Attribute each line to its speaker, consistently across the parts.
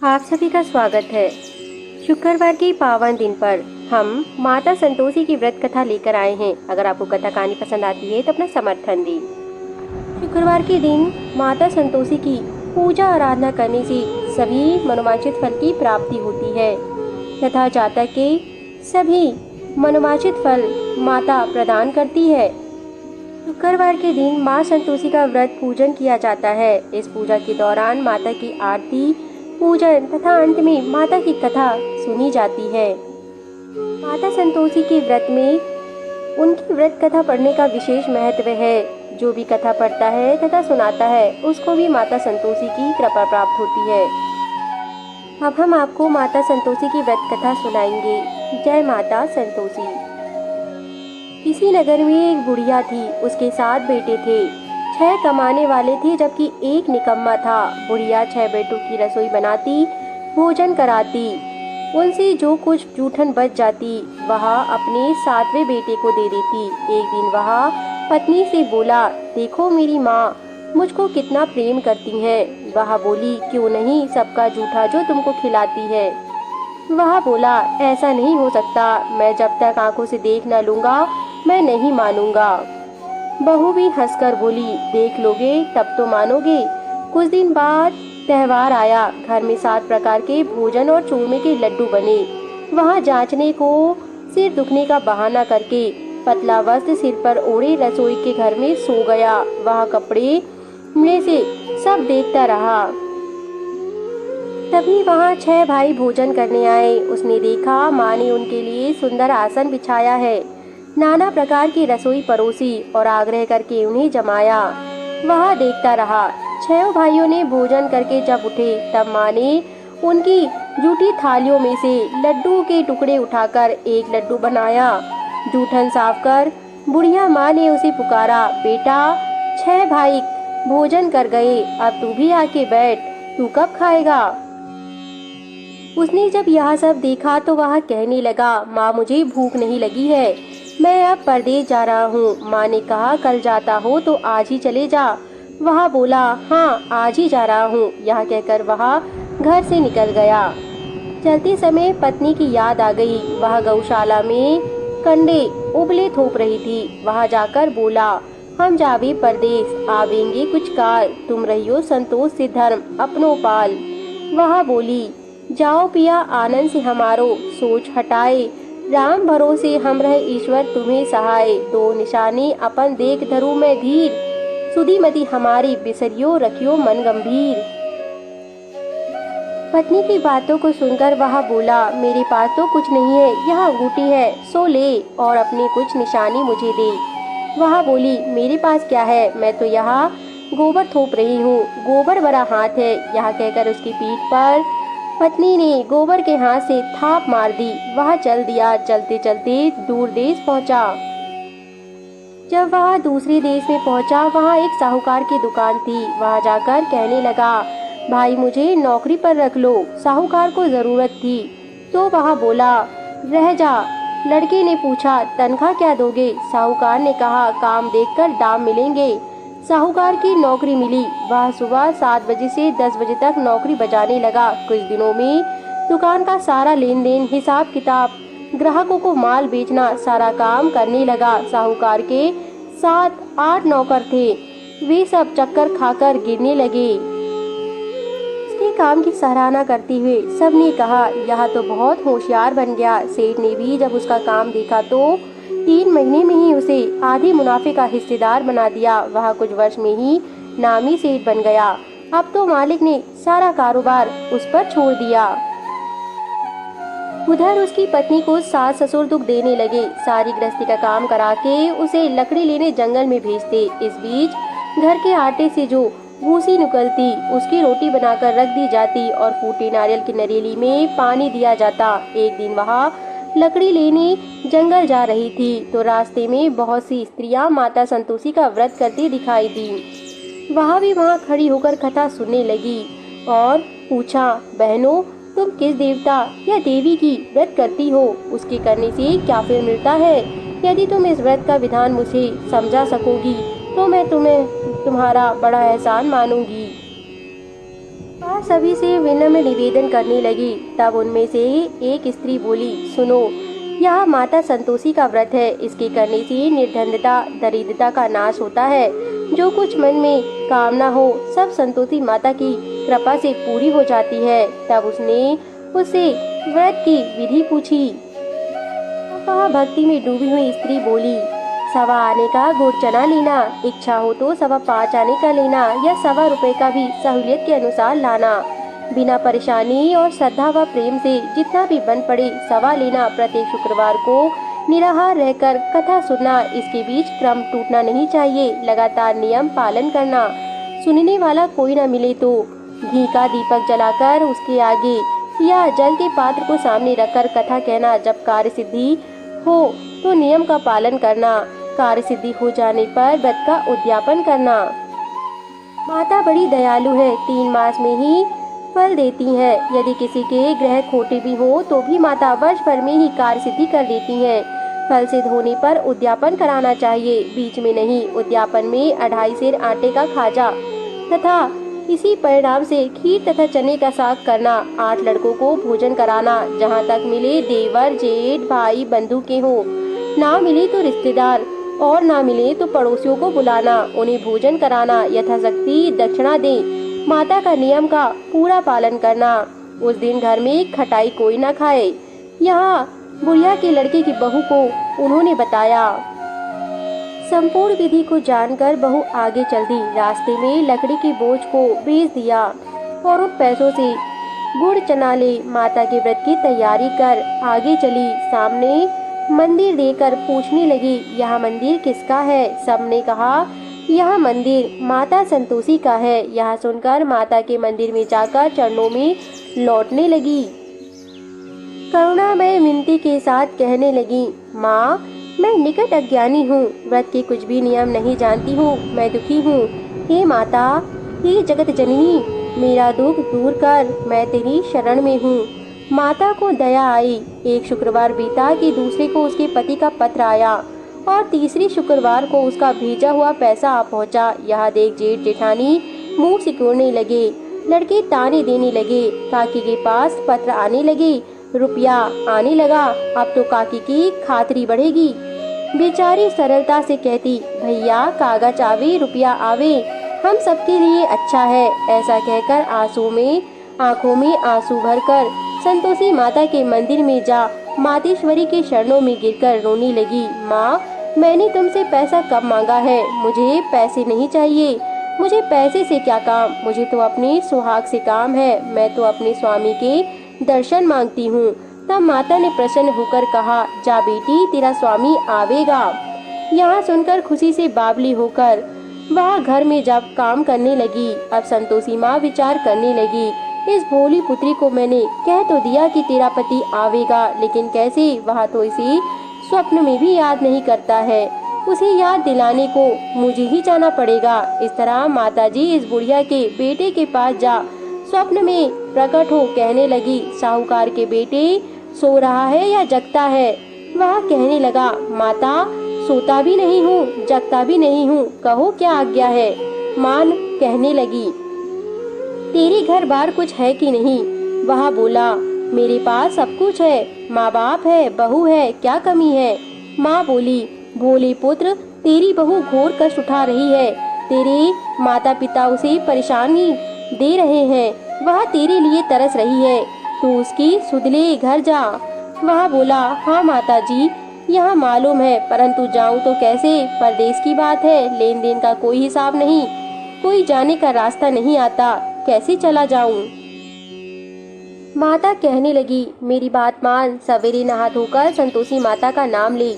Speaker 1: आप सभी का स्वागत है। शुक्रवार के पावन दिन पर हम माता संतोषी की व्रत कथा लेकर आए हैं। अगर आपको कथा कहानी पसंद आती है तो अपना समर्थन दें। शुक्रवार के दिन माता संतोषी की पूजा आराधना करने से सभी मनोवांछित फल की प्राप्ति होती है तथा जातक के सभी मनोवांछित फल माता प्रदान करती है। शुक्रवार के दिन माँ संतोषी का व्रत पूजन किया जाता है। इस पूजा के दौरान माता की आरती पूजन तथा अंत में माता की कथा सुनी जाती है। माता संतोषी के व्रत में उनकी व्रत कथा पढ़ने का विशेष महत्व है। जो भी कथा पढ़ता है तथा सुनाता है उसको भी माता संतोषी की कृपा प्राप्त होती है। अब हम आपको माता संतोषी की व्रत कथा सुनाएंगे। जय माता संतोषी। किसी नगर में एक बुढ़िया थी, उसके 7 बेटे थे। 6 कमाने वाले थे जबकि एक निकम्मा था। बुढ़िया 6 बेटों की रसोई बनाती, भोजन कराती। उनसे जो कुछ जूठन बच जाती वह अपने 7वें बेटे को दे देती। एक दिन वह पत्नी से बोला, देखो मेरी माँ मुझको कितना प्रेम करती हैं। वह बोली, क्यों नहीं, सबका जूठा जो तुमको खिलाती है। वह बोला, ऐसा नहीं हो सकता, मैं जब तक आंखों से देख न लूंगा मैं नहीं मानूंगा। बहू भी हंसकर बोली, देख लोगे तब तो मानोगे। कुछ दिन बाद त्योहार आया। घर में 7 प्रकार के भोजन और चूरमे के लड्डू बने। वहाँ जांचने को सिर दुखने का बहाना करके पतला वस्त्र सिर पर ओढ़े रसोई के घर में सो गया। वह कपड़े में से सब देखता रहा। तभी वहाँ 6 भाई भोजन करने आए। उसने देखा माँ ने उनके लिए सुंदर आसन बिछाया है, नाना प्रकार की रसोई परोसी और आग्रह करके उन्हें जमाया। वह देखता रहा। 6 भाइयों ने भोजन करके जब उठे तब माँ ने उनकी जूठी थालियों में से लड्डू के टुकड़े उठाकर एक लड्डू बनाया। जूठन साफ कर बुढ़िया माँ ने उसे पुकारा, बेटा 6 भाई भोजन कर गए, अब तू भी आके बैठ, तू कब खाएगा। उसने जब यह सब देखा तो वह कहने लगा, माँ मुझे भूख नहीं लगी है, मैं अब परदेश जा रहा हूँ। माँ ने कहा, कल जाता हो तो आज ही चले जा। वह बोला, हाँ आज ही जा रहा हूँ। यह कहकर वह घर से निकल गया। चलते समय पत्नी की याद आ गई। वह गौशाला में कंडे उबले थोप रही थी। वहां जाकर बोला, हम जावे परदेश, आवेंगे कुछ काल, तुम रहियो संतोष से धर्म अपनो पाल। वह बोली, जाओ पिया आनंद से हमारो, सोच हटाए राम भरोसे हम रहे ईश्वर तुम्हें सहाय। दो निशानी अपन देख धरू में धीर, सुधी मति हमारी बिसरियो रखियो मन गंभीर। पत्नी की बातों को सुनकर वह बोला, मेरे पास तो कुछ नहीं है, यह अंगूठी है, सो ले और अपनी कुछ निशानी मुझे दे। वह बोली, मेरे पास क्या है, मैं तो यहाँ गोबर थोप रही हूँ, गोबर बड़ा हाथ है। यह कहकर उसकी पीठ पर पत्नी ने गोबर के हाथ से थाप मार दी। वह चल दिया। चलते चलते दूर देश पहुंचा। जब वह दूसरे देश में पहुंचा वहां एक साहूकार की दुकान थी। वहां जाकर कहने लगा, भाई मुझे नौकरी पर रख लो, साहूकार को जरूरत थी। तो वह बोला, रह जा। लड़के ने पूछा, तनख्वाह क्या दोगे। साहूकार ने कहा, काम देखकर दाम मिलेंगे। साहूकार की नौकरी मिली। वह सुबह 7 बजे से 10 बजे तक नौकरी बजाने लगा। कुछ दिनों में दुकान का सारा लेन देन, हिसाब किताब, ग्राहकों को माल बेचना, सारा काम करने लगा। साहूकार के 7-8 नौकर थे। वे सब चक्कर खाकर गिरने लगे। उसके काम की सराहना करते हुए सबने कहा, यह तो बहुत होशियार बन गया। सेठ ने भी जब उसका काम देखा तो 3 महीने में ही उसे आधे मुनाफे का हिस्सेदार बना दिया। वह कुछ वर्ष में ही नामी सेठ बन गया। अब तो मालिक ने सारा कारोबार उस पर छोड़ दिया। उधर उसकी पत्नी को सास ससुर दुख देने लगे। सारी गृहस्थी का काम करा के उसे लकड़ी लेने जंगल में भेजते। इस बीच घर के आटे से जो भूसी निकलती उसकी रोटी बनाकर रख दी जाती और फूटे नारियल की नरेली में पानी दिया जाता। एक दिन वह लकड़ी लेने जंगल जा रही थी तो रास्ते में बहुत सी स्त्रियां माता संतोषी का व्रत करती दिखाई दी। वह भी वहां खड़ी होकर कथा सुनने लगी और पूछा, बहनों तुम किस देवता या देवी की व्रत करती हो, उसके करने से क्या फिर मिलता है। यदि तुम इस व्रत का विधान मुझे समझा सकोगी तो मैं तुम्हारा बड़ा एहसान मानूंगी। वह सभी से विनम्र निवेदन करने लगी। तब उनमें से एक स्त्री बोली, सुनो, यह माता संतोषी का व्रत है। इसके करने से निर्धनता दरिद्रता का नाश होता है। जो कुछ मन में कामना हो सब संतोषी माता की कृपा से पूरी हो जाती है। तब उसने उससे व्रत की विधि पूछी। वह भक्ति में डूबी हुई स्त्री बोली, 1.25 आने का गुड़ चना लेना, इच्छा हो तो 5.25 आने का लेना या 1.25 रुपए का भी सहूलियत के अनुसार लाना। बिना परेशानी और श्रद्धा व प्रेम से जितना भी बन पड़े 1.25 लेना। प्रत्येक शुक्रवार को निराहार रहकर कथा सुनना। इसके बीच क्रम टूटना नहीं चाहिए। लगातार नियम पालन करना। सुनने वाला कोई न मिले तो घी का दीपक जलाकर उसके आगे या जल के पात्र को सामने रखकर कथा कहना। जब कार्य सिद्धि हो तो नियम का पालन करना। कार्य सिद्धि हो जाने पर व्रत का उद्यापन करना। माता बड़ी दयालु है, 3 मास में ही फल देती हैं। यदि किसी के ग्रह खोटे भी हो तो भी माता वर्ष भर में ही कार्य सिद्धि कर देती हैं। फल सिद्ध होने पर उद्यापन कराना चाहिए, बीच में नहीं। उद्यापन में 2.5 सेर आटे का खाजा तथा इसी परिणाम से खीर तथा चने का साग करना। 8 लड़कों को भोजन कराना। जहाँ तक मिले देवर जेठ भाई बंधु के हो, ना मिले तो रिश्तेदार और ना मिले तो पड़ोसियों को बुलाना, उन्हें भोजन कराना। यथाशक्ति दक्षिणा दे। माता का नियम का पूरा पालन करना। उस दिन घर में खटाई कोई ना खाए। यहाँ बुढ़िया के लड़के की बहू को उन्होंने बताया। संपूर्ण विधि को जानकर बहू आगे चल दी। रास्ते में लकड़ी के बोझ को बेच दिया और उन पैसों से गुड़ चना ले माता के व्रत की तैयारी कर आगे चली। सामने मंदिर देखकर पूछने लगी, यह मंदिर किसका है? सबने कहा, यह मंदिर माता संतोषी का है। यह सुनकर माता के मंदिर में जाकर चरणों में लौटने लगी। करुणामय विनती के साथ कहने लगी, माँ, मैं निकट अज्ञानी हूँ, व्रत के कुछ भी नियम नहीं जानती हूँ, मैं दुखी हूँ। हे माता, हे जगत जननी, मेरा दुख दूर कर, मैं तेरी शरण में हूँ। माता को दया आई। एक शुक्रवार बीता कि दूसरे को उसके पति का पत्र आया और तीसरे शुक्रवार को उसका भेजा हुआ पैसा आ पहुँचा। यह देख जेठ जेठानी मुंह सिकोड़ने लगे। लड़के ताने देने लगे। काकी के पास पत्र आने लगे, रुपया आने लगा। अब तो काकी की खातरी बढ़ेगी। बेचारी सरलता से कहती, भैया कागज आवे रुपया आवे, हम सबके लिए अच्छा है। ऐसा कहकर आंखों में आंसू भरकर संतोषी माता के मंदिर में जा मातेश्वरी के चरणों में गिरकर रोने लगी। माँ, मैंने तुमसे पैसा कब मांगा है? मुझे पैसे नहीं चाहिए। मुझे पैसे से क्या काम? मुझे तो अपने सुहाग से काम है। मैं तो अपने स्वामी के दर्शन मांगती हूँ। तब माता ने प्रसन्न होकर कहा, जा बेटी, तेरा स्वामी आवेगा। यहाँ सुनकर खुशी से बावली होकर वह घर में जब काम करने लगी। अब संतोषी माँ विचार करने लगी, इस भोली पुत्री को मैंने कह तो दिया कि तेरा पति आवेगा, लेकिन कैसे? वह तो इसे स्वप्न में भी याद नहीं करता है। उसे याद दिलाने को मुझे ही जाना पड़ेगा। इस तरह माताजी इस बुढ़िया के बेटे के पास जा स्वप्न में प्रकट हो कहने लगी, साहूकार के बेटे सो रहा है या जगता है? वह कहने लगा, माता, सोता भी नहीं हूँ, जगता भी नहीं हूँ, कहो क्या आज्ञा है? मान कहने लगी, तेरे घर बार कुछ है कि नहीं? वह बोला, मेरे पास सब कुछ है, माँ बाप है, बहू है, क्या कमी है? माँ बोली, भोले पुत्र, तेरी बहू घोर कष्ट उठा रही है। तेरे माता पिता उसे परेशानी दे रहे हैं। वह तेरे लिए तरस रही है, तू उसकी सुध ले, घर जा। वह बोला, हाँ माता जी, यहाँ मालूम है, परंतु जाऊँ तो कैसे? परदेश की बात है, लेन देन का कोई हिसाब नहीं, कोई जाने का रास्ता नहीं आता, कैसे चला जाऊँ? माता कहने लगी, मेरी बात मान, सवेरे नहा धोकर संतोषी माता का नाम ले,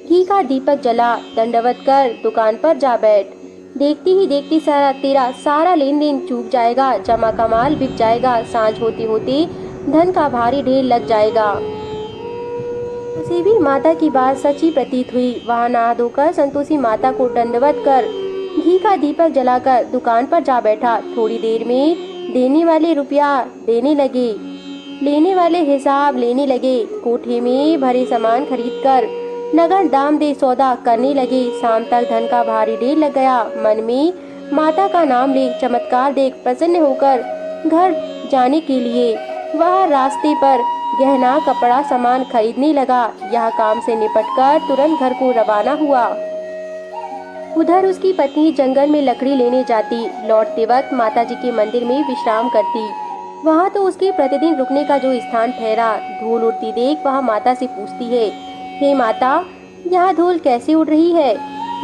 Speaker 1: घी का दीपक जला, दंडवत कर दुकान पर जा बैठ। देखती ही देखती तेरा सारा लेन देन चूक जाएगा, जमा का माल बिक जाएगा, सांझ होते होते धन का भारी ढेर लग जाएगा। उसे भी माता की बात सच्ची प्रतीत हुई। वह नहा धोकर संतोषी माता को दंडवत कर घी का दीपक जलाकर दुकान पर जा बैठा। थोड़ी देर में देने वाले रुपया देने लगे, लेने वाले हिसाब लेने लगे। कोठे में भरे सामान खरीद कर नगद दाम दे सौदा करने लगे। शाम तक धन का भारी ढेर लग गया। मन में माता का नाम ले चमत्कार देख प्रसन्न होकर घर जाने के लिए। वह रास्ते पर गहना कपड़ा सामान खरीदने लगा। यह काम से निपटकर तुरंत घर को रवाना हुआ। उधर उसकी पत्नी जंगल में लकड़ी लेने जाती। लौटते वक्त माताजी के मंदिर में विश्राम करती। वहाँ तो उसके प्रतिदिन रुकने का जो स्थान ठहरा। धूल उड़ती देख वह माता से पूछती है, हे माता, यह धूल कैसे उड़ रही है?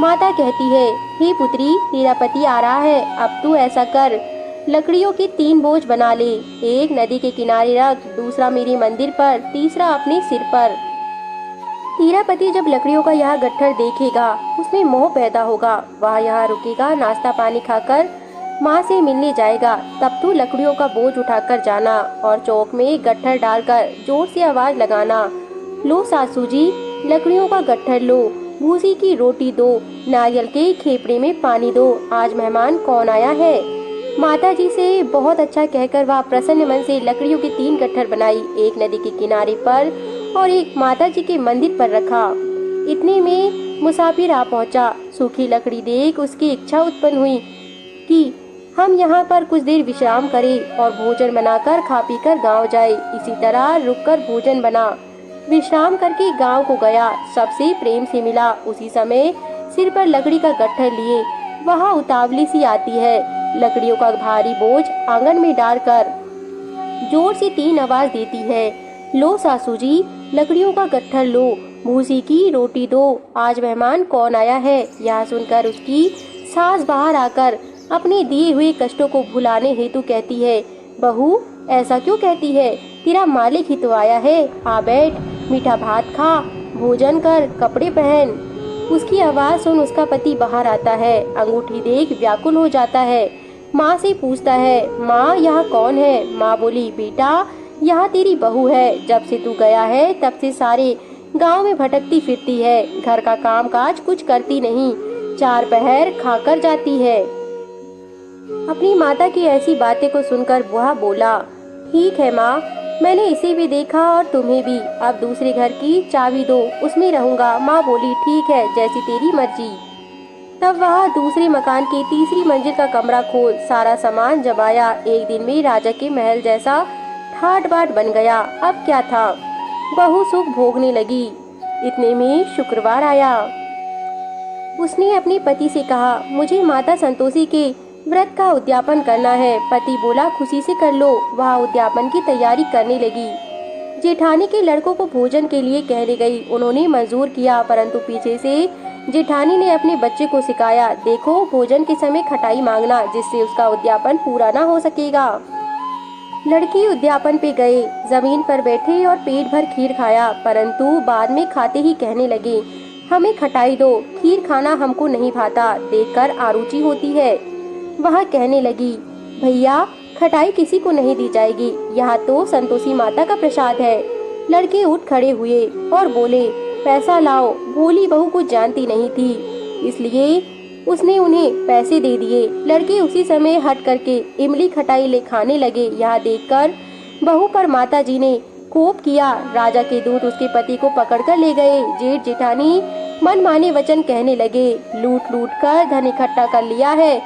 Speaker 1: माता कहती है, हे पुत्री, तेरा पति आ रहा है। अब तू ऐसा कर, लकड़ियों के 3 बोझ बना ले। एक नदी के किनारे रख, दूसरा मेरे मंदिर पर, तीसरा अपने सिर पर। तेरा पति जब लकड़ियों का यह गट्ठर देखेगा, उसमें मोह पैदा होगा। वह यहाँ रुकेगा, नाश्ता पानी खाकर माँ से मिलने जाएगा। तब तू लकड़ियों का बोझ उठाकर जाना और चौक में गट्ठर डालकर जोर से आवाज लगाना, लो सासू जी, लकड़ियों का गट्ठर लो, भूसी की रोटी दो, नारियल के खेपड़े में पानी दो, आज मेहमान कौन आया है। माता जी से बहुत अच्छा कहकर वह प्रसन्न मन से लकड़ियों के 3 गट्ठर बनाई। एक नदी के किनारे पर और एक माता जी के मंदिर पर रखा। इतने में मुसाफिर आ पहुंचा। सूखी लकड़ी देख उसकी इच्छा उत्पन्न हुई कि हम यहाँ पर कुछ देर विश्राम करें और भोजन बनाकर खा पी कर गाँव जाए। इसी तरह रुककर भोजन बना, विश्राम करके गांव को गया। सबसे प्रेम से मिला। उसी समय सिर पर लकड़ी का गट्ठर लिए वहाँ उतावली सी आती है। लकड़ियों का भारी बोझ आंगन में डालकर जोर से 3 आवाज देती है, लो सासू जी, लकड़ियों का गट्ठर लो, भूसी की रोटी दो, आज मेहमान कौन आया है। यह सुनकर उसकी सास बाहर आकर अपने दिए हुए कष्टों को भुलाने हेतु कहती है, बहू, ऐसा क्यों कहती है? तेरा मालिक ही तो आया है। आ बैठ, मीठा भात खा, भोजन कर, कपड़े पहन। उसकी आवाज सुन उसका पति बाहर आता है। अंगूठी देख व्याकुल हो जाता है। माँ से पूछता है, माँ, यह कौन है? माँ बोली, बेटा, यह तेरी बहू है। जब से तू गया है तब से सारे गांव में भटकती फिरती है। घर का काम काज कुछ करती नहीं, 4 पहर खाकर जाती है। अपनी माता की ऐसी बातें को सुनकर वह बोला, ठीक है माँ, मैंने इसे भी देखा और तुम्हें भी। अब दूसरे घर की चाबी दो, उसमें रहूंगा। माँ बोली, ठीक है, जैसी तेरी मर्जी। तब वह दूसरे मकान की तीसरी मंजिल का कमरा खोल सारा सामान जमाया। एक दिन में राजा के महल जैसा ठाट बाट बन गया। अब क्या था, बहू सुख भोगने लगी। इतने में शुक्रवार आया। उसने अपने पति से कहा, मुझे माता संतोषी के व्रत का उद्यापन करना है। पति बोला, खुशी से कर लो। वह उद्यापन की तैयारी करने लगी। जेठानी के लड़कों को भोजन के लिए कहने गई। उन्होंने मंजूर किया, परंतु पीछे से जेठानी ने अपने बच्चे को सिखाया, देखो, भोजन के समय खटाई मांगना, जिससे उसका उद्यापन पूरा ना हो सकेगा। लड़की उद्यापन पे गए, जमीन पर बैठे और पेट भर खीर खाया, परंतु बाद में खाते ही कहने लगे, हमें खटाई दो, खीर खाना हमको नहीं भाता, देखकर आरुचि होती है। वह कहने लगी, भैया, खटाई किसी को नहीं दी जाएगी, यहाँ तो संतोषी माता का प्रसाद है। लड़के उठ खड़े हुए और बोले, पैसा लाओ। भोली बहू को जानती नहीं थी, इसलिए उसने उन्हें पैसे दे दिए। लड़के उसी समय हट करके इमली खटाई ले खाने लगे। यह देखकर बहू पर माता जी ने कोप किया। राजा के दूत उसके पति को पकड़कर ले गए। जेठ जेठानी मनमाने वचन कहने लगे, लूट लूट कर धन इकट्ठा कर लिया है,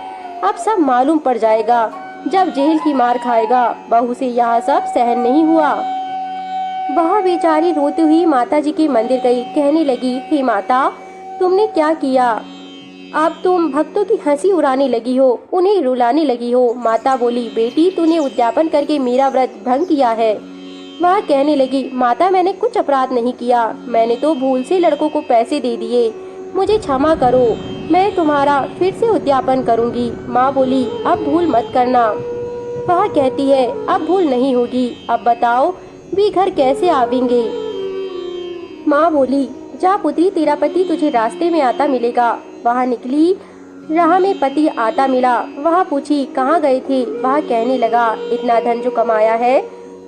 Speaker 1: अब सब मालूम पड़ जाएगा जब जेल की मार खाएगा। बहू से यह सब सहन नहीं हुआ। वह बेचारी रोती हुई माता जी के मंदिर गई। कहने लगी, हे माता, तुमने क्या किया? अब तुम भक्तों की हंसी उड़ाने लगी हो, उन्हें रुलाने लगी हो। माता बोली, बेटी, तूने उद्यापन करके मेरा व्रत भंग किया है। वह कहने लगी, माता, मैंने कुछ अपराध नहीं किया, मैंने तो भूल से लड़कों को पैसे दे दिए, मुझे क्षमा करो, मैं तुम्हारा फिर से उद्यापन करूंगी। माँ बोली, अब भूल मत करना। वह कहती है, अब भूल नहीं होगी। अब बताओ वे घर कैसे आवेंगे? माँ बोली, जा पुत्री, तेरा पति तुझे रास्ते में आता मिलेगा। वह निकली, राह में पति आता मिला। वह पूछी, कहाँ गए थे? वह कहने लगा, इतना धन जो कमाया है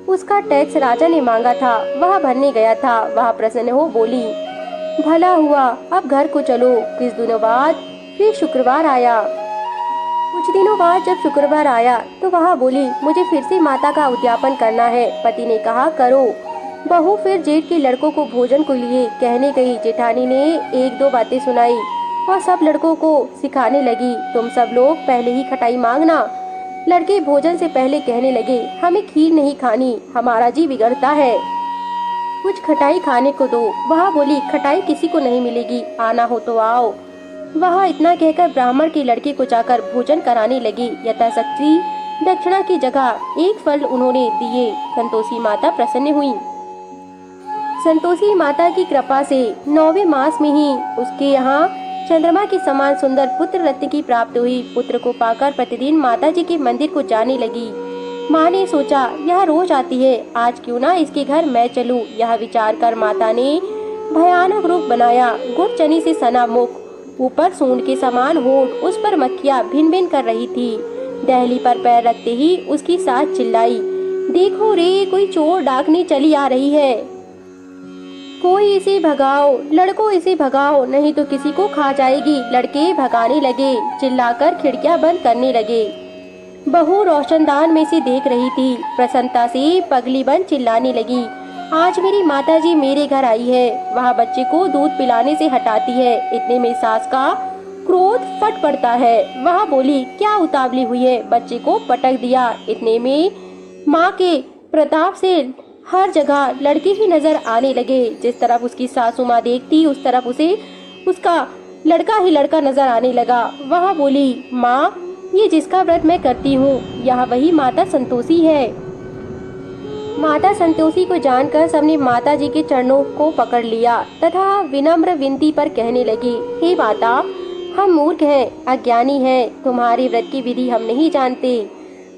Speaker 1: उसका टैक्स राजा ने मांगा था, वह भरने गया था। वह प्रसन्न हो बोली, भला हुआ, अब घर को चलो। कुछ दिनों बाद फिर शुक्रवार आया। कुछ दिनों बाद जब शुक्रवार आया तो वह बोली, मुझे फिर से माता का उद्यापन करना है। पति ने कहा, करो। बहू फिर जेठ के लड़कों को भोजन को लिए कहने गई। जेठानी ने 1-2 बातें सुनाई और सब लड़कों को सिखाने लगी, तुम सब लोग पहले ही खटाई मांगना, लड़के भोजन से पहले कहने लगे, हमें खीर नहीं खानी, हमारा जी बिगड़ता है। कुछ खटाई खाने को दो। वह बोली, खटाई किसी को नहीं मिलेगी, आना हो तो आओ। वह इतना कहकर ब्राह्मण के लड़के को जाकर भोजन कराने लगी। यथाशक्ति दक्षिणा की जगह एक फल उन्होंने दिए। संतोषी माता प्रसन्न हुई। संतोषी माता की कृपा से 9वें मास में ही उसके यहाँ चंद्रमा के समान सुंदर पुत्र रत्न की प्राप्ति हुई। पुत्र को पाकर प्रतिदिन माता जी के मंदिर को जाने लगी। माँ ने सोचा, यह रोज आती है, आज क्यों ना इसके घर मैं चलूं। यह विचार कर माता ने भयानक रूप बनाया। गुड़ चनी से सना मुख, ऊपर सूंड के समान होठ, उस पर मक्खियाँ भिन भिन कर रही थी। दहली पर पैर रखते ही उसकी सास चिल्लाई, देखो रे, कोई चोर डाकनी चली आ रही है, कोई इसे भगाओ, लड़कों इसे भगाओ, नहीं तो किसी को खा जाएगी। लड़के भगाने लगे, चिल्लाकर खिड़कियां बंद करने लगे। बहू रोशनदान में से देख रही थी। प्रसन्नता से पगली बन चिल्लाने लगी, आज मेरी माताजी मेरे घर आई है। वह बच्चे को दूध पिलाने से हटाती है। इतने में सास का क्रोध फट पड़ता है। वह बोली, क्या उतावली हुई है, बच्चे को पटक दिया। इतने में माँ के प्रताप से हर जगह लड़के ही नजर आने लगे। जिस तरफ उसकी सासू माँ देखती, उस तरफ उसे उसका लड़का ही लड़का नजर आने लगा। वह बोली, माँ, ये जिसका व्रत मैं करती हूँ, यह वही माता संतोषी है। माता संतोषी को जानकर सबने माता जी के चरणों को पकड़ लिया तथा विनम्र विनती पर कहने लगे, हे माता, हम मूर्ख हैं, अज्ञानी हैं, तुम्हारे व्रत की विधि हम नहीं जानते।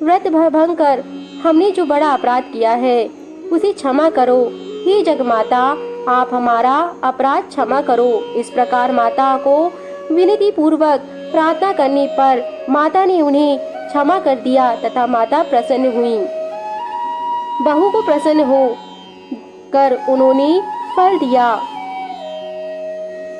Speaker 1: व्रत भंग कर हमने जो बड़ा अपराध किया है, उसे क्षमा करो। हे जगमाता, आप हमारा अपराध क्षमा करो। इस प्रकार माता को विनती पूर्वक प्रार्थना करने पर माता ने उन्हें क्षमा कर दिया तथा माता प्रसन्न हुई। बहू को प्रसन्न हो कर उन्होंने फल दिया।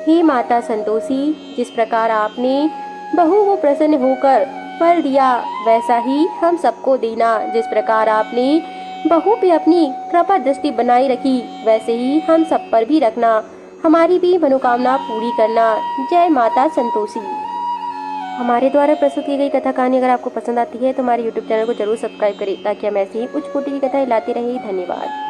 Speaker 1: हे माता संतोषी, जिस प्रकार आपने बहू को प्रसन्न होकर फल दिया, वैसा ही हम सबको देना। जिस प्रकार आपने बहू पे अपनी कृपा दृष्टि बनाई रखी, वैसे ही हम सब पर भी रखना। हमारी भी मनोकामना पूरी करना। जय माता संतोषी। हमारे द्वारा प्रस्तुत की गई कथा कहानी अगर आपको पसंद आती है तो हमारे YouTube चैनल को जरूर सब्सक्राइब करें, ताकि हम ऐसी ही उच्च कोटि की कथाएं लाते रहें। धन्यवाद।